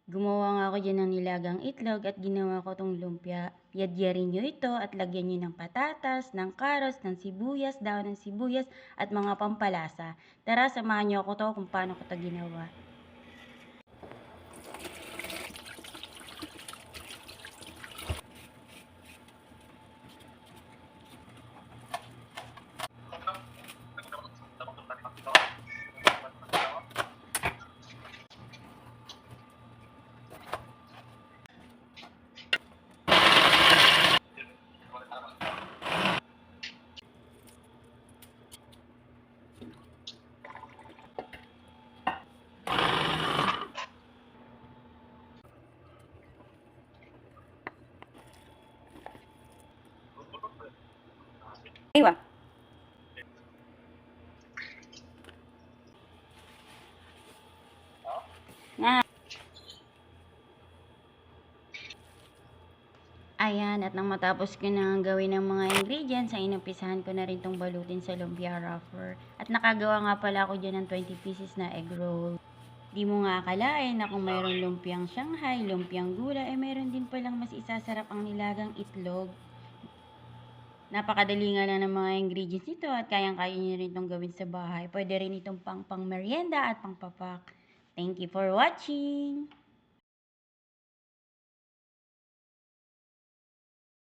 Gumawa nga ako diyan ng nilagang itlog at ginawa ko 'tong lumpia. Yadyarin niyo ito at lagyan niyo ng patatas, ng karos, ng sibuyas, dahon ng sibuyas at mga pampalasa. Tara, samahan niyo ako 'to kung paano ko 'to ginawa. Aywa. Nga. Ayan, at nang matapos ko na gawin ng mga ingredients, ay inumpisahan ko na rin tong balutin sa lumpia wrapper. At nakagawa nga pala ako dyan ng 20 pieces na egg roll. Di mo nga akalain na kung mayroong lumpiang Shanghai, lumpiang gula, eh mayroon din palang mas isasarap ang nilagang itlog. Napakadali nga lang ng mga ingredients nito at kayang-kaya nyo rin itong gawin sa bahay. Pwede rin itong pang merienda at pang papak. Thank you for watching!